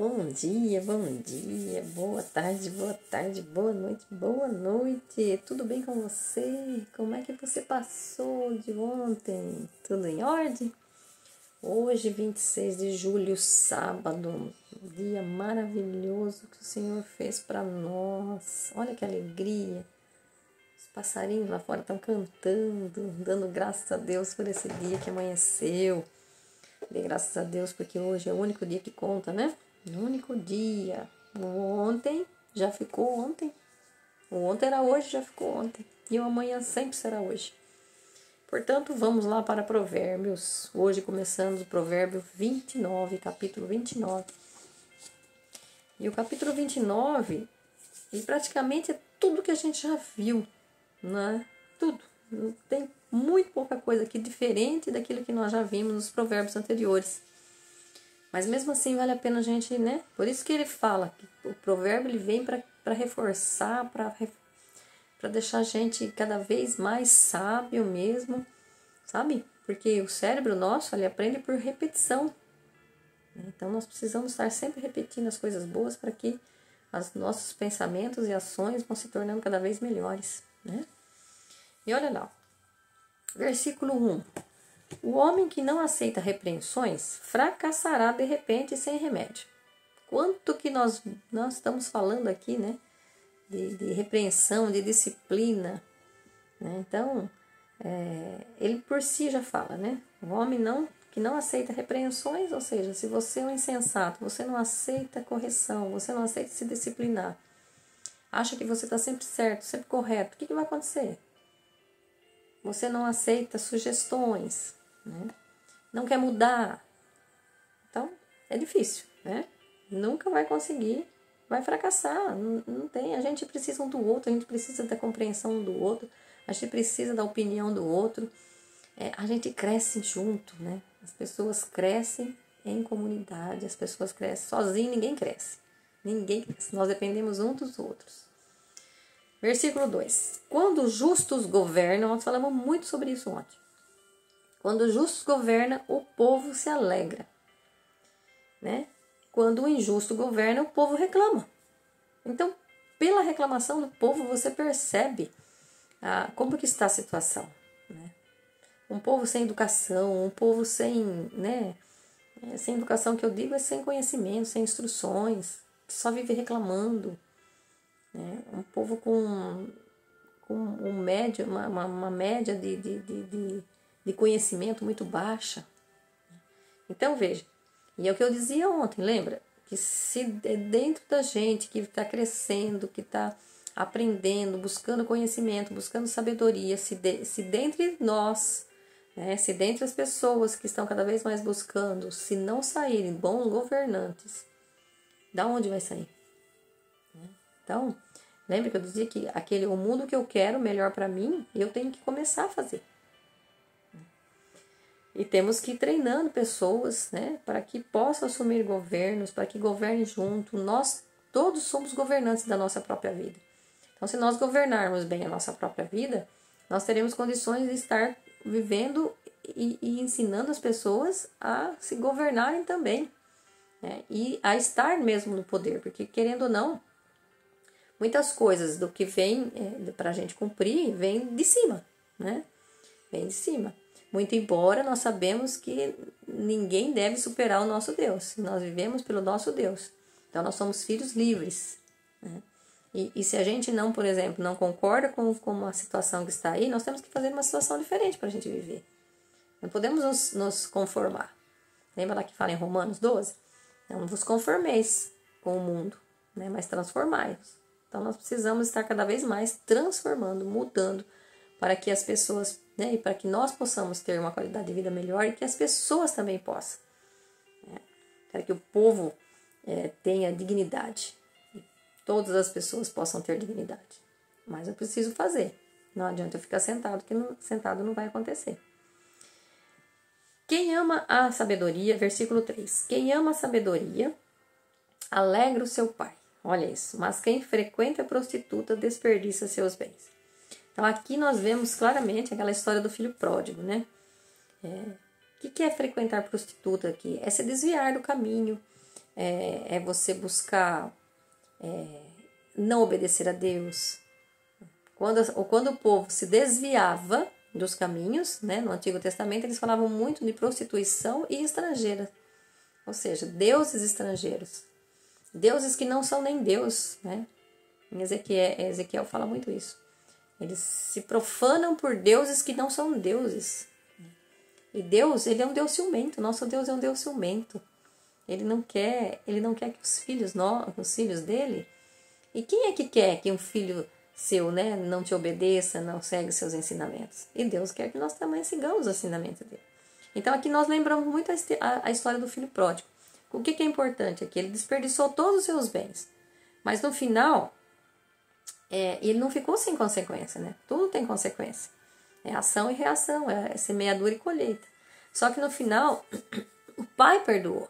bom dia, boa tarde, boa noite. Tudo bem com você? Como é que você passou de ontem? Tudo em ordem? Hoje, 26 de julho, sábado, um dia maravilhoso que o Senhor fez para nós. Olha que alegria. Os passarinhos lá fora estão cantando, dando graças a Deus por esse dia que amanheceu. Dê graças a Deus porque hoje é o único dia que conta, né? O único dia. O ontem já ficou ontem. O ontem era hoje, já ficou ontem. E o amanhã sempre será hoje. Portanto, vamos lá para Provérbios. Hoje começamos o Provérbio 29, capítulo 29. E o capítulo 29, ele praticamente é tudo que a gente já viu, né? Tudo. Tem muito pouca coisa aqui diferente daquilo que nós já vimos nos provérbios anteriores. Mas mesmo assim vale a pena a gente, né? Por isso que ele fala que o provérbio ele vem para reforçar, para deixar a gente cada vez mais sábio mesmo, sabe? Porque o cérebro nosso, ele aprende por repetição. Então nós precisamos estar sempre repetindo as coisas boas para que os nossos pensamentos e ações vão se tornando cada vez melhores, né? E olha lá, versículo 1. O homem que não aceita repreensões fracassará de repente sem remédio. Quanto que nós estamos falando aqui, né? De repreensão, de disciplina. Né? Então, ele por si já fala, né? O homem que não aceita repreensões, ou seja, se você é um insensato, você não aceita correção, você não aceita se disciplinar, acha que você está sempre certo, sempre correto, o que vai acontecer? Você não aceita sugestões, né? Não quer mudar. Então, é difícil, né? Nunca vai conseguir, vai fracassar. Não tem. A gente precisa um do outro, a gente precisa da compreensão um do outro, a gente precisa da opinião do outro. A gente cresce junto, né? As pessoas crescem em comunidade, as pessoas crescem sozinho, ninguém cresce. Ninguém cresce. Nós dependemos uns dos outros. Versículo 2. Quando os justos governam, nós falamos muito sobre isso ontem. Quando os justos governam, o povo se alegra. Né? Quando o injusto governa, o povo reclama. Então, pela reclamação do povo, você percebe como que está a situação. Né? Um povo sem educação, um povo sem, né? Sem educação que eu digo é sem conhecimento, sem instruções, que só vive reclamando. Né? Um povo com uma média de conhecimento muito baixa. Então, veja, e é o que eu dizia ontem, lembra? Que se dentro da gente que está crescendo, que está aprendendo, buscando conhecimento, buscando sabedoria, se dentre nós, né, se dentre as pessoas que estão cada vez mais buscando, se não saírem bons governantes, da onde vai sair? Então, lembra que eu dizia que o mundo que eu quero melhor para mim, eu tenho que começar a fazer. E temos que ir treinando pessoas, né, para que possam assumir governos, para que governem junto. Nós todos somos governantes da nossa própria vida. Então, se nós governarmos bem a nossa própria vida, nós teremos condições de estar vivendo e ensinando as pessoas a se governarem também, né, e a estar mesmo no poder, porque querendo ou não, muitas coisas do que vem para a gente cumprir vem de cima, né? Vem de cima. Muito embora nós sabemos que ninguém deve superar o nosso Deus. Nós vivemos pelo nosso Deus. Então nós somos filhos livres. Né? E se a gente não, por exemplo, não concorda com a situação que está aí, nós temos que fazer uma situação diferente para a gente viver. Não podemos nos conformar. Lembra lá que fala em Romanos 12? Não vos conformeis com o mundo, né? Mas transformai-vos. Então, nós precisamos estar cada vez mais transformando, mudando, para que as pessoas, né, e para que nós possamos ter uma qualidade de vida melhor e que as pessoas também possam. Né, para que o povo tenha dignidade. E todas as pessoas possam ter dignidade. Mas eu preciso fazer. Não adianta eu ficar sentado, que sentado não vai acontecer. Quem ama a sabedoria, versículo 3. Quem ama a sabedoria, alegra o seu pai. Olha isso, mas quem frequenta a prostituta desperdiça seus bens. Então aqui nós vemos claramente aquela história do filho pródigo, né? O que é frequentar prostituta aqui? É se desviar do caminho, é você buscar não obedecer a Deus. Quando o povo se desviava dos caminhos, né, no Antigo Testamento, eles falavam muito de prostituição e estrangeira. Ou seja, deuses estrangeiros. Deuses que não são nem Deus, né? Em Ezequiel fala muito isso. Eles se profanam por deuses que não são deuses. E Deus, ele é um Deus ciumento. Nosso Deus é um Deus ciumento. Ele não quer que os filhos dele... E quem é que quer que um filho seu, né, não te obedeça, não segue seus ensinamentos? E Deus quer que nós também sigamos os ensinamentos dele. Então aqui nós lembramos muito a história do filho pródigo. O que é importante aqui? Ele desperdiçou todos os seus bens. Mas no final, ele não ficou sem consequência, né? Tudo tem consequência. É ação e reação, é semeadura e colheita. Só que no final, o pai perdoou,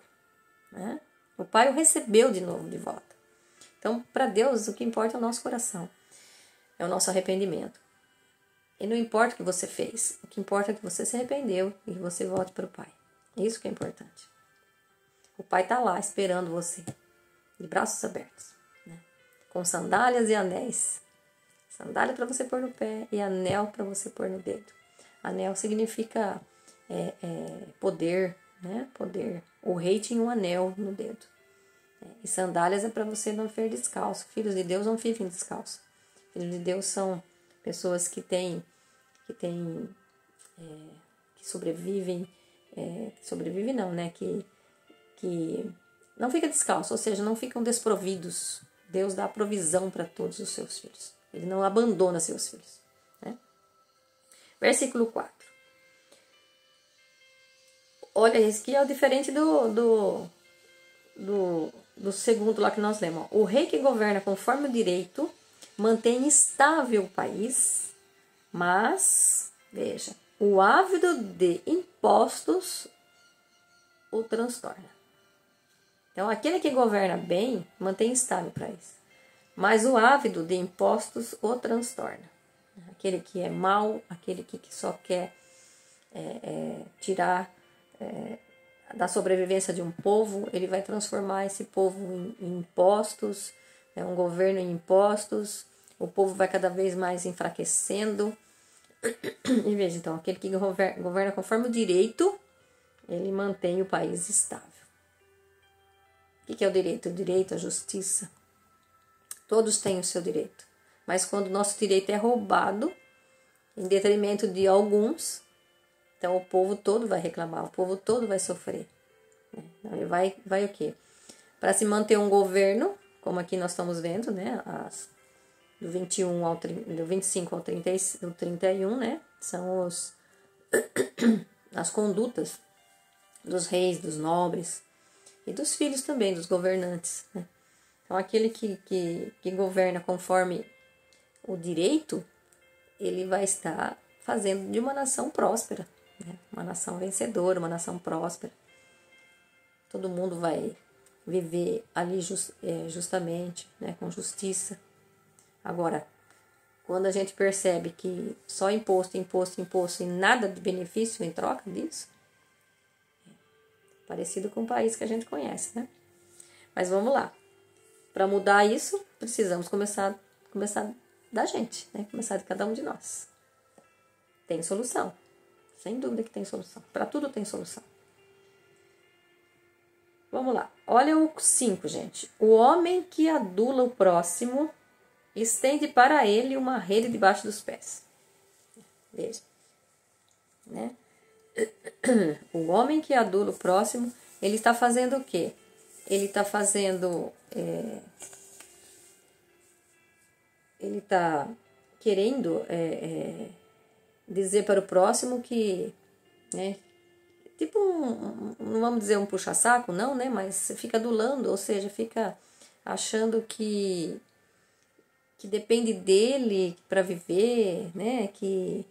né? O pai o recebeu de novo de volta. Então, para Deus, o que importa é o nosso coração. É o nosso arrependimento. E não importa o que você fez. O que importa é que você se arrependeu e que você volte para o pai. É isso que é importante. O pai está lá esperando você. De braços abertos. Né? Com sandálias e anéis. Sandália para você pôr no pé e anel para você pôr no dedo. Anel significa poder, né? Poder. O rei tinha um anel no dedo. E sandálias é para você não ficar descalço. Filhos de Deus não fiquem descalços. Filhos de Deus são pessoas que sobrevivem, sobrevivem não, né? Que não ficam descalços, ou seja, não ficam desprovidos. Deus dá provisão para todos os seus filhos. Ele não abandona seus filhos. Né? Versículo 4. Olha, esse aqui é o diferente do segundo lá que nós lemos. O rei que governa conforme o direito mantém estável o país, mas, veja, o ávido de impostos o transtorna. Então, aquele que governa bem mantém estável o país, mas o ávido de impostos o transtorna. Aquele que é mau, aquele que só quer tirar da sobrevivência de um povo, ele vai transformar esse povo em impostos, um governo em impostos, o povo vai cada vez mais enfraquecendo. E veja, então, aquele que governa conforme o direito, ele mantém o país estável. O que é o direito? O direito, a justiça. Todos têm o seu direito. Mas quando o nosso direito é roubado, em detrimento de alguns, então o povo todo vai reclamar, o povo todo vai sofrer. Então, ele vai o quê? Para se manter um governo, como aqui nós estamos vendo, né? Do 25 ao 31, né? São as condutas dos reis, dos nobres e dos filhos também, dos governantes. Né? Então, aquele que governa conforme o direito, ele vai estar fazendo de uma nação próspera, né? Uma nação vencedora, uma nação próspera. Todo mundo vai viver ali justamente, né? Com justiça. Agora, quando a gente percebe que só imposto e nada de benefício em troca disso, parecido com o país que a gente conhece, né? Mas vamos lá. Para mudar isso, precisamos começar da gente, né? Começar de cada um de nós. Tem solução. Sem dúvida que tem solução. Para tudo tem solução. Vamos lá. Olha o 5, gente. O homem que adula o próximo estende para ele uma rede debaixo dos pés. Veja. Né? O homem que adula o próximo, ele está fazendo o quê? Ele está fazendo... ele está querendo dizer para o próximo que... Né, tipo, não vamos dizer um puxa-saco, não, né? Mas fica adulando, ou seja, fica achando que depende dele para viver, né? Que,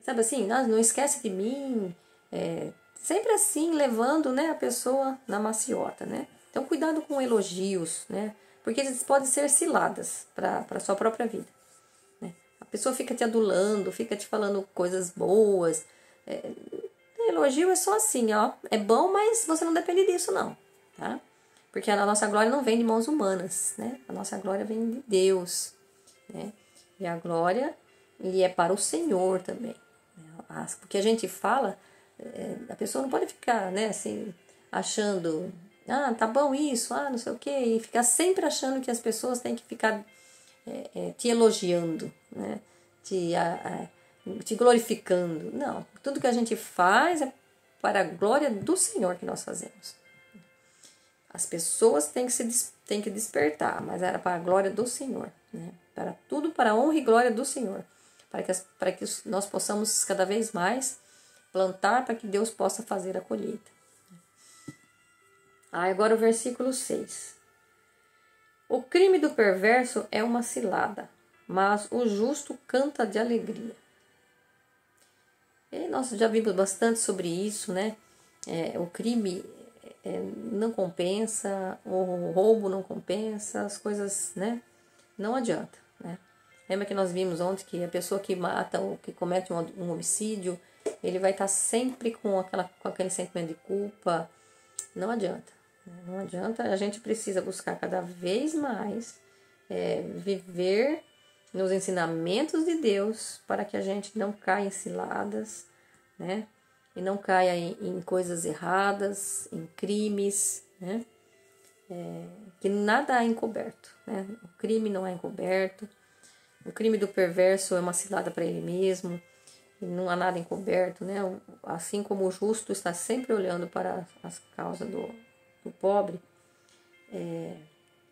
sabe assim, não esquece de mim. Sempre assim, levando, né, a pessoa na maciota, né? Então, cuidado com elogios, né? Porque eles podem ser ciladas para a sua própria vida. Né? A pessoa fica te adulando, fica te falando coisas boas. Elogio é só assim, ó. É bom, mas você não depende disso, não. tá? Porque a nossa glória não vem de mãos humanas, né? A nossa glória vem de Deus, né? E a glória é para o Senhor também. Né? Porque a gente fala, a pessoa não pode ficar, né, assim, achando, tá bom isso, não sei o quê, e ficar sempre achando que as pessoas têm que ficar te elogiando, né? Te glorificando. Não, tudo que a gente faz é para a glória do Senhor que nós fazemos. As pessoas têm que despertar, mas era para a glória do Senhor, né? Para tudo para a honra e glória do Senhor, para que nós possamos cada vez mais plantar para que Deus possa fazer a colheita. Agora o versículo 6. O crime do perverso é uma cilada, mas o justo canta de alegria. E nós já vimos bastante sobre isso, né? O crime não compensa, o roubo não compensa, as coisas, né? Não adianta, né? Lembra que nós vimos ontem que a pessoa que mata ou que comete um homicídio, ele vai estar sempre com aquele sentimento de culpa. Não adianta. Não adianta, a gente precisa buscar cada vez mais viver nos ensinamentos de Deus para que a gente não caia em ciladas, né? E não caia em coisas erradas, em crimes, né? Que nada é encoberto, né? O crime não é encoberto, o crime do perverso é uma cilada para ele mesmo, e não há nada encoberto, né? Assim como o justo está sempre olhando para as causas do pobre,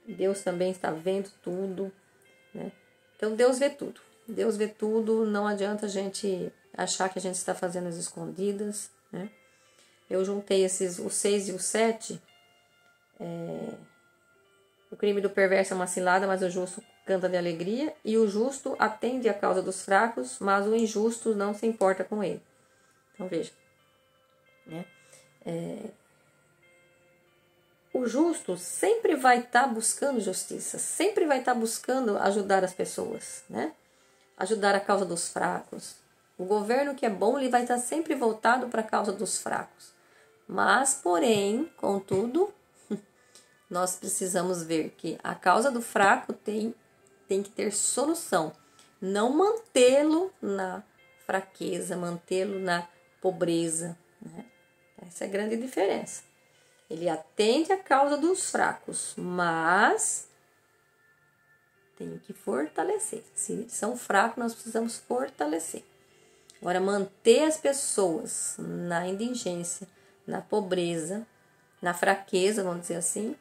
Deus também está vendo tudo, né? Então Deus vê tudo, não adianta a gente achar que a gente está fazendo as escondidas, né? Eu juntei o 6 e o 7, o crime do perverso é uma cilada, mas o justo canta de alegria, e o justo atende à causa dos fracos, mas o injusto não se importa com ele. Então veja, né? O justo sempre vai estar buscando justiça, sempre vai estar buscando ajudar as pessoas, né? Ajudar a causa dos fracos. O governo que é bom, ele vai estar sempre voltado para a causa dos fracos. Mas, porém, contudo, nós precisamos ver que a causa do fraco tem que ter solução. Não mantê-lo na fraqueza, mantê-lo na pobreza, né? Essa é a grande diferença. Ele atende a causa dos fracos, mas tem que fortalecer. Se são fracos, nós precisamos fortalecer. Agora, manter as pessoas na indigência, na pobreza, na fraqueza, vamos dizer assim,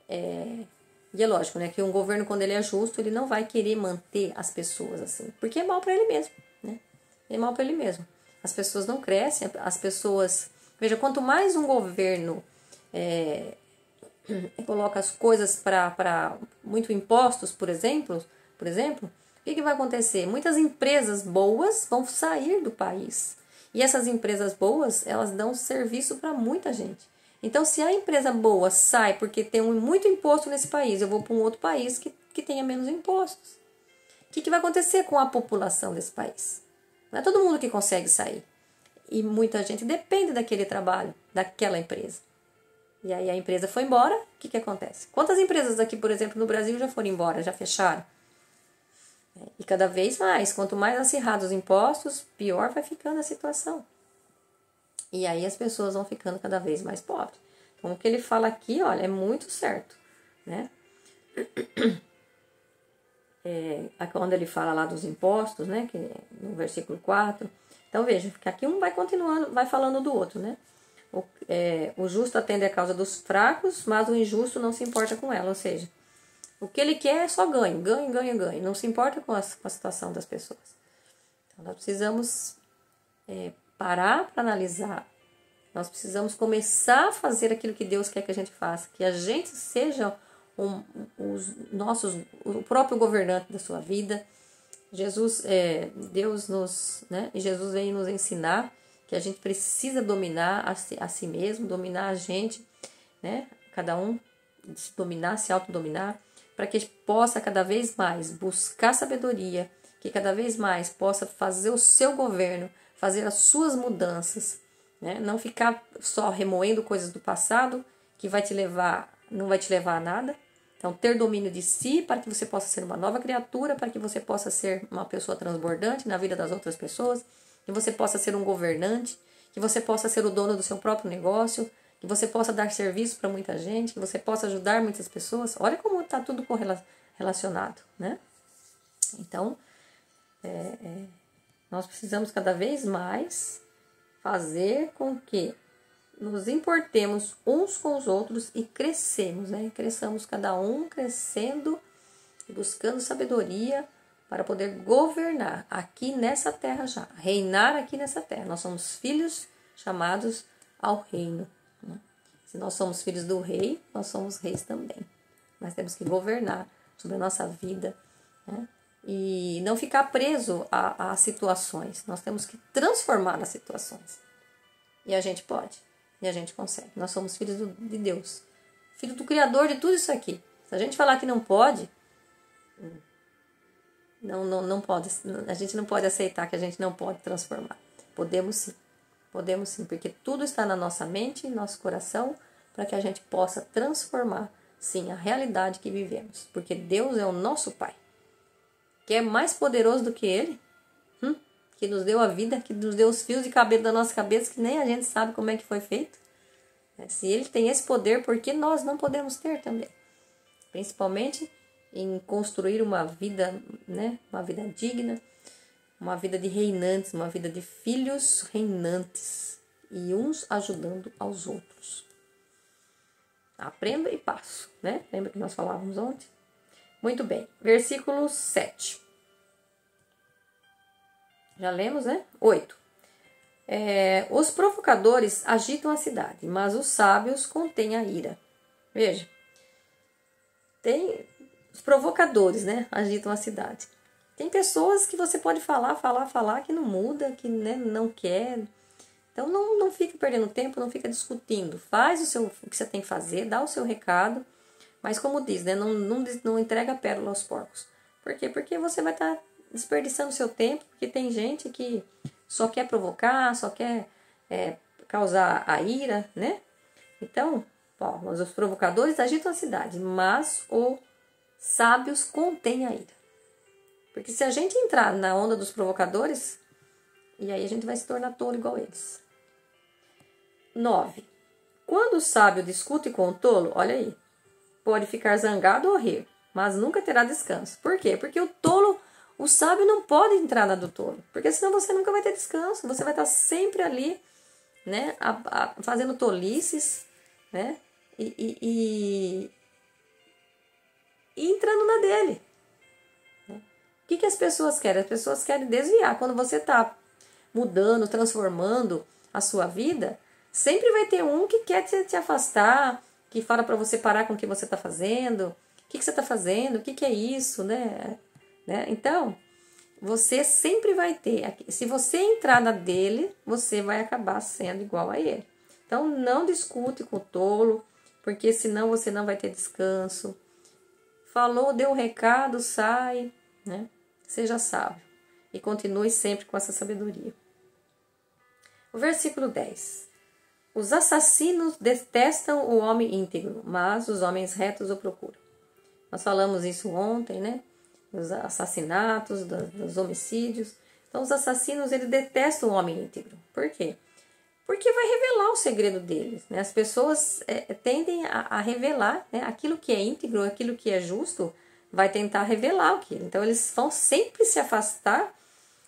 e é lógico, né, que um governo, quando ele é justo, ele não vai querer manter as pessoas assim, porque é mal para ele mesmo, né? É mal para ele mesmo. As pessoas não crescem, as pessoas... Veja, quanto mais um governo coloca as coisas para muito impostos, por exemplo, o que vai acontecer? Muitas empresas boas vão sair do país. E essas empresas boas, elas dão serviço para muita gente. Então, se a empresa boa sai porque tem muito imposto nesse país, eu vou para um outro país que tenha menos impostos. O que vai acontecer com a população desse país? Não é todo mundo que consegue sair. E muita gente depende daquele trabalho, daquela empresa. E aí a empresa foi embora, o que acontece? Quantas empresas aqui, por exemplo, no Brasil já foram embora, já fecharam? E cada vez mais, quanto mais acirrados os impostos, pior vai ficando a situação. E aí as pessoas vão ficando cada vez mais pobres. Então o que ele fala aqui, olha, é muito certo, né? Quando ele fala lá dos impostos, né, que é no versículo 4. Então veja, que aqui um vai continuando, vai falando do outro, né? O justo atende a causa dos fracos, mas o injusto não se importa com ela. Ou seja, o que ele quer é só ganho. Não se importa com a situação das pessoas. Então nós precisamos parar para analisar. Nós precisamos começar a fazer aquilo que Deus quer que a gente faça. Que a gente seja o próprio governante da sua vida. Deus né? E Jesus veio nos ensinar que a gente precisa dominar a si mesmo, dominar a gente, né? Cada um se dominar, se autodominar, para que possa cada vez mais buscar sabedoria, que cada vez mais possa fazer o seu governo, fazer as suas mudanças, né? Não ficar só remoendo coisas do passado que vai te levar, não vai te levar a nada. Então, ter domínio de si para que você possa ser uma nova criatura, para que você possa ser uma pessoa transbordante na vida das outras pessoas, que você possa ser um governante, que você possa ser o dono do seu próprio negócio, que você possa dar serviço para muita gente, que você possa ajudar muitas pessoas. Olha como está tudo correlacionado, né? Então, nós precisamos cada vez mais fazer com que nos importemos uns com os outros e crescemos, né? Cresçamos cada um crescendo e buscando sabedoria para poder governar aqui nessa terra já, reinar aqui nessa terra. Nós somos filhos chamados ao reino, né? Se nós somos filhos do rei, nós somos reis também. Nós temos que governar sobre a nossa vida, né? E não ficar preso a situações. Nós temos que transformar as situações. E a gente pode. E a gente consegue. Nós somos filhos de Deus. Filho do Criador de tudo isso aqui. Se a gente falar que não pode, não pode. A gente não pode aceitar que a gente não pode transformar. Podemos sim. Podemos sim. Porque tudo está na nossa mente, em nosso coração, para que a gente possa transformar, sim, a realidade que vivemos. Porque Deus é o nosso Pai. Que é mais poderoso do que Ele. Que nos deu a vida, que nos deu os fios de cabelo da nossa cabeça, que nem a gente sabe como é que foi feito. Se Ele tem esse poder, por que nós não podemos ter também? Principalmente em construir uma vida, né? Uma vida digna, uma vida de reinantes, uma vida de filhos reinantes, e uns ajudando aos outros. Aprenda e passo, né? Lembra que nós falávamos ontem? Muito bem, versículo 7. Já lemos, né? 8. Os provocadores agitam a cidade, mas os sábios contêm a ira. Veja, tem os provocadores, né? Agitam a cidade. Tem pessoas que você pode falar, que não muda, que, né, não quer. Então não fica perdendo tempo, não fica discutindo. Faz o que você tem que fazer, dá o seu recado, mas como diz, né? Não entrega a pérola aos porcos. Por quê? Porque você vai estar desperdiçando seu tempo, porque tem gente que só quer provocar, só quer causar a ira, né? Então, os provocadores agitam a cidade, mas os sábios contêm a ira. Porque se a gente entrar na onda dos provocadores, e aí a gente vai se tornar tolo igual eles. 9. Quando o sábio discute com o tolo, olha aí, pode ficar zangado ou rir, mas nunca terá descanso. Por quê? Porque o sábio não pode entrar na do tolo, porque senão você nunca vai ter descanso. Você vai estar sempre ali, né, fazendo tolices, né, e entrando na dele. O que as pessoas querem? As pessoas querem desviar. Quando você está mudando, transformando a sua vida, sempre vai ter um que quer te afastar, que fala para você parar com o que você está fazendo. O que você está fazendo? O que é isso, né? Então, você sempre vai ter. Se você entrar na dele, você vai acabar sendo igual a ele. Então, não discute com o tolo, porque senão você não vai ter descanso. Falou, deu o recado, sai, né? Seja sábio e continue sempre com essa sabedoria. O versículo 10. Os assassinos detestam o homem íntegro, mas os homens retos o procuram. Nós falamos isso ontem, né? Dos assassinatos, dos homicídios. Então, os assassinos, eles detestam o homem íntegro. Por quê? Porque vai revelar o segredo deles, né? As pessoas tendem a revelar, né? Aquilo que é íntegro, aquilo que é justo, vai tentar revelar aquilo. Então, eles vão sempre se afastar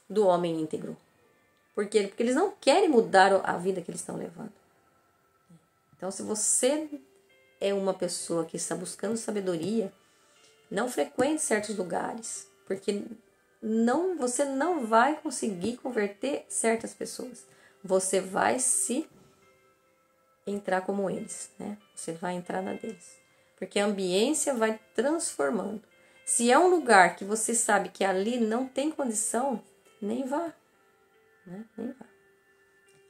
do homem íntegro. Por quê? Porque eles não querem mudar a vida que eles estão levando. Então, se você é uma pessoa que está buscando sabedoria, não frequente certos lugares, porque você não vai conseguir converter certas pessoas. Você vai se entrar como eles, né? Você vai entrar na deles. Porque a ambiência vai transformando. Se é um lugar que você sabe que ali não tem condição, nem vá. Né? Nem vá.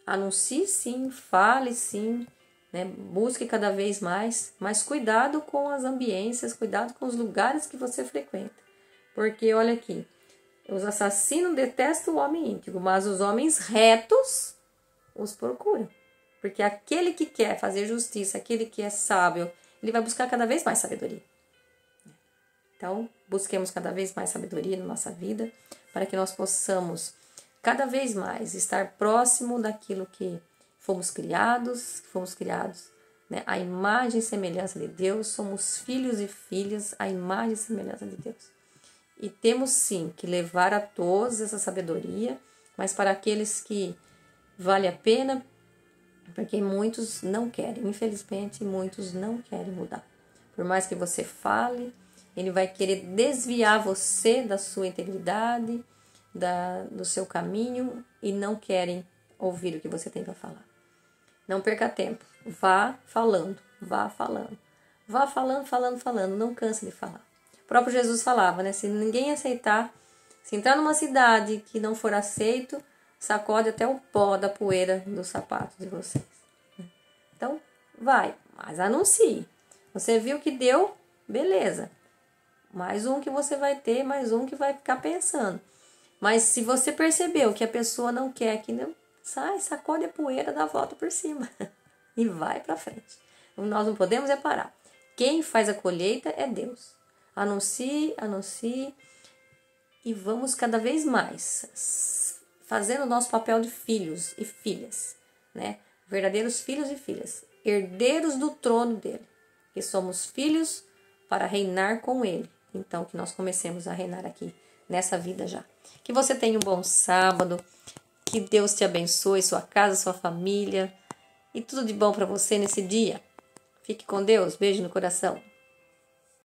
Anuncie sim, fale sim, né? Busque cada vez mais, mas cuidado com as ambiências, cuidado com os lugares que você frequenta. Porque olha aqui, os assassinos detestam o homem íntegro, mas os homens retos os procuram. Porque aquele que quer fazer justiça, aquele que é sábio, ele vai buscar cada vez mais sabedoria. Então, busquemos cada vez mais sabedoria na nossa vida, para que nós possamos cada vez mais estar próximo daquilo que fomos criados, né? A imagem e semelhança de Deus, somos filhos e filhas, a imagem e semelhança de Deus. E temos sim que levar a todos essa sabedoria, mas para aqueles que vale a pena, porque muitos não querem, infelizmente muitos não querem mudar. Por mais que você fale, ele vai querer desviar você da sua integridade, do seu caminho, e não querem ouvir o que você tem para falar. Não perca tempo, vá falando, não canse de falar. O próprio Jesus falava, né? Se ninguém aceitar, se entrar numa cidade que não for aceito, sacode até o pó da poeira dos sapatos de vocês. Então, vai, mas anuncie. Você viu que deu, beleza. Mais um que você vai ter, mais um que vai ficar pensando. Mas se você percebeu que a pessoa não quer, que não sai, sacode a poeira, dá a volta por cima e vai para frente. Nós não podemos é parar. Quem faz a colheita é Deus. Anuncie e vamos cada vez mais fazendo o nosso papel de filhos e filhas, né? Verdadeiros filhos e filhas, herdeiros do trono dele, que somos filhos para reinar com ele. Então, que nós comecemos a reinar aqui, nessa vida já. Que você tenha um bom sábado, que Deus te abençoe, sua casa, sua família, e tudo de bom para você nesse dia. Fique com Deus, beijo no coração.